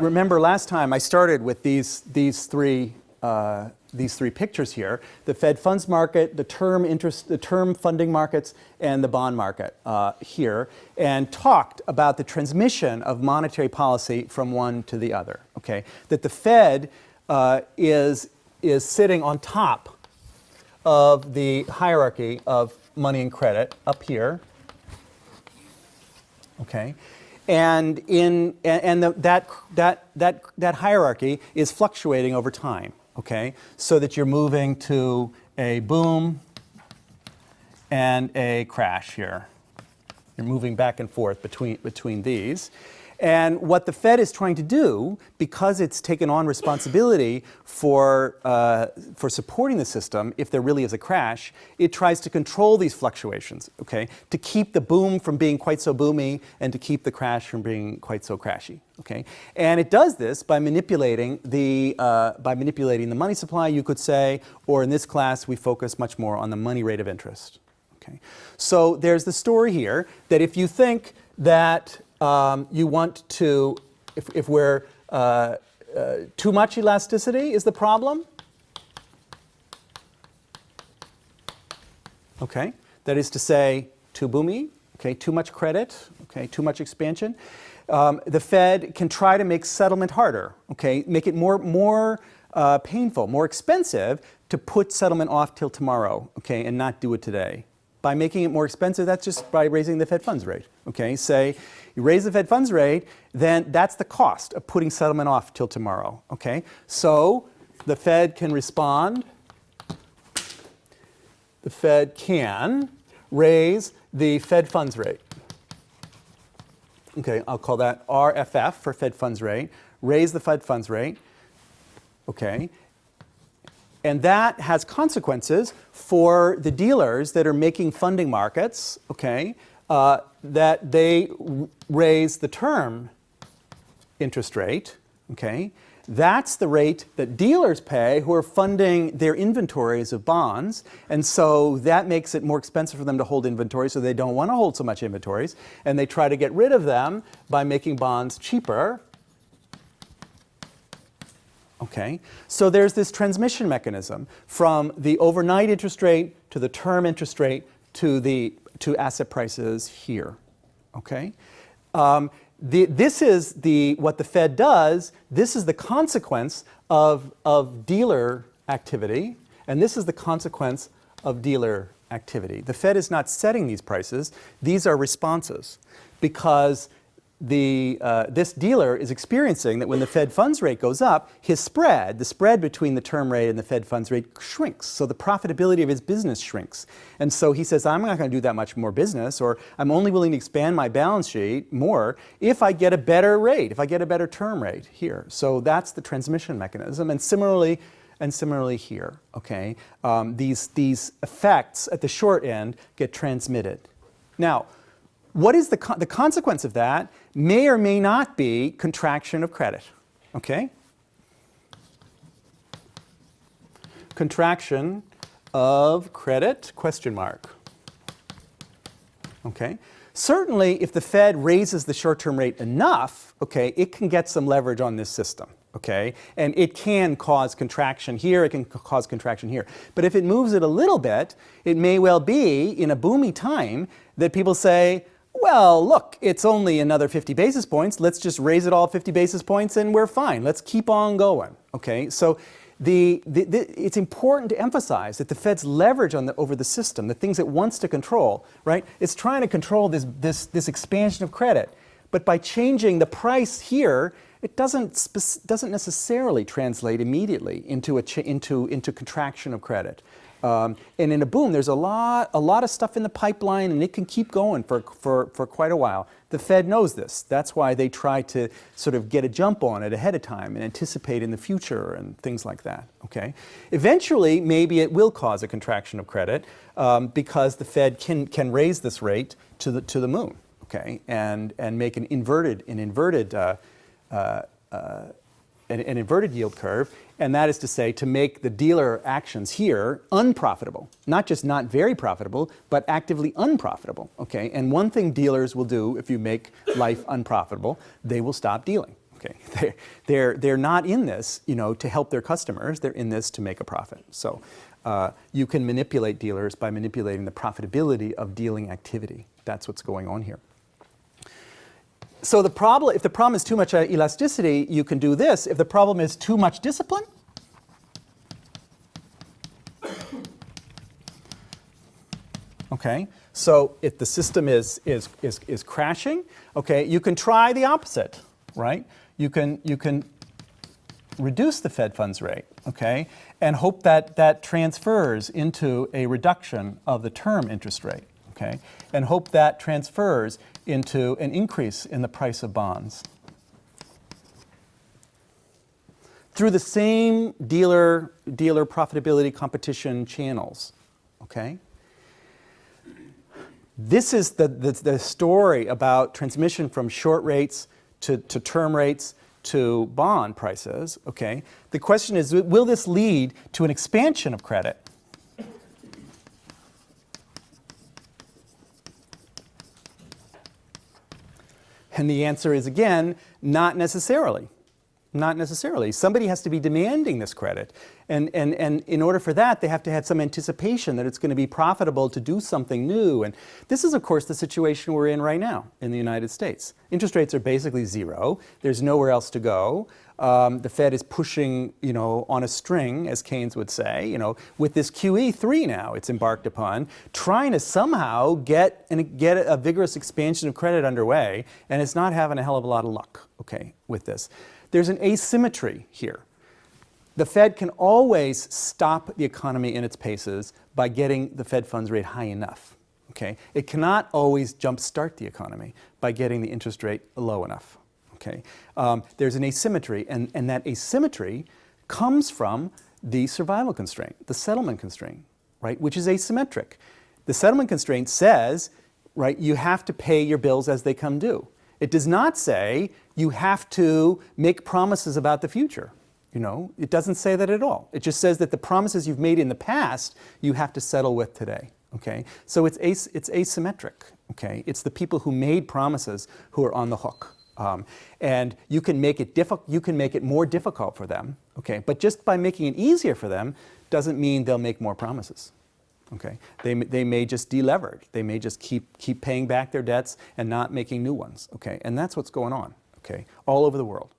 remember last time I started with these three pictures here: the Fed funds market, the term funding markets, and the bond market here, and talked about the transmission of monetary policy from one to the other. Okay, that the Fed is sitting on top of the hierarchy of money and credit up here. Okay. And that hierarchy is fluctuating over time, okay? So that you're moving to a boom and a crash here. You're moving back and forth between these. And what the Fed is trying to do, because it's taken on responsibility for supporting the system, if there really is a crash, it tries to control these fluctuations, okay, to keep the boom from being quite so boomy and to keep the crash from being quite so crashy, okay. And it does this by manipulating the money supply, you could say, or in this class we focus much more on the money rate of interest, okay. So there's the story here that if you think that you want to, if we're too much elasticity is the problem. Okay, that is to say, too boomy. Okay, too much credit. Okay, too much expansion. The Fed can try to make settlement harder. Okay, make it more painful, more expensive to put settlement off till tomorrow. Okay, and not do it today. By making it more expensive, that's just by raising the Fed funds rate. Okay, say you raise the Fed funds rate, then that's the cost of putting settlement off till tomorrow. Okay, so the Fed can respond. The Fed can raise the Fed funds rate. Okay, I'll call that RFF for Fed funds rate. Raise the Fed funds rate. Okay. And that has consequences for the dealers that are making funding markets, okay, that they raise the term interest rate, okay. That's the rate that dealers pay who are funding their inventories of bonds. And so that makes it more expensive for them to hold inventory, so they don't want to hold so much inventories. And they try to get rid of them by making bonds cheaper. Okay, so there's this transmission mechanism from the overnight interest rate to the term interest rate to asset prices here. Okay, this is what the Fed does. This is the consequence of dealer activity, and this is the consequence of dealer activity. The Fed is not setting these prices; these are responses, because this dealer is experiencing that when the Fed funds rate goes up, the spread between the term rate and the Fed funds rate shrinks. So the profitability of his business shrinks. And so he says, I'm not going to do that much more business, or I'm only willing to expand my balance sheet more if I get a better rate, if I get a better term rate here. So that's the transmission mechanism. And similarly here, okay? These effects at the short end get transmitted. Now, what is the consequence of that may or may not be contraction of credit, okay? Contraction of credit, question mark. Okay? Certainly, if the Fed raises the short-term rate enough, okay, it can get some leverage on this system, okay? And it can cause contraction here, it can cause contraction here. But if it moves it a little bit, it may well be, in a boomy time, that people say, well, look, it's only another 50 basis points. Let's just raise it all 50 basis points and we're fine. Let's keep on going. Okay, so it's important to emphasize that the Fed's leverage over the system, the things it wants to control, right? It's trying to control this expansion of credit. But by changing the price here, it doesn't necessarily translate immediately into contraction of credit. And in a boom, there's a lot of stuff in the pipeline, and it can keep going for quite a while. The Fed knows this. That's why they try to sort of get a jump on it ahead of time and anticipate in the future and things like that. Okay. Eventually, maybe it will cause a contraction of credit because the Fed can raise this rate to the moon. Okay, and make an inverted yield curve, and that is to say, to make the dealer actions here unprofitable, not just not very profitable, but actively unprofitable. Okay, and one thing dealers will do if you make life unprofitable, they will stop dealing. Okay. Okay, they're not in this, to help their customers. They're in this to make a profit. So you can manipulate dealers by manipulating the profitability of dealing activity. That's what's going on here. So if the problem is too much elasticity, you can do this. If the problem is too much discipline, okay, so if the system is crashing, okay, you can try the opposite, right? You can reduce the Fed funds rate, okay, and hope that that transfers into a reduction of the term interest rate, okay, and hope that transfers into an increase in the price of bonds. Through the same dealer profitability competition channels, okay? This is the story about transmission from short rates to term rates to bond prices, okay? The question is, will this lead to an expansion of credit? And the answer is, again, not necessarily. Not necessarily. Somebody has to be demanding this credit. And in order for that, they have to have some anticipation that it's going to be profitable to do something new. And this is, of course, the situation we're in right now in the United States. Interest rates are basically zero. There's nowhere else to go. The Fed is pushing, on a string, as Keynes would say, with this QE3 now it's embarked upon, trying to somehow get a vigorous expansion of credit underway, and it's not having a hell of a lot of luck, okay, with this. There's an asymmetry here. The Fed can always stop the economy in its paces by getting the Fed funds rate high enough. Okay? It cannot always jumpstart the economy by getting the interest rate low enough. Okay? There's an asymmetry, and that asymmetry comes from the survival constraint, the settlement constraint, right, which is asymmetric. The settlement constraint says, right, you have to pay your bills as they come due. It does not say you have to make promises about the future. It doesn't say that at all. It just says that the promises you've made in the past, you have to settle with today. Okay? So it's asymmetric. Okay? It's the people who made promises who are on the hook. And you can make it more difficult for them. Okay? But just by making it easier for them doesn't mean they'll make more promises. Okay? They may just deleverage. They may just keep paying back their debts and not making new ones. Okay? And that's what's going on. Okay? All over the world.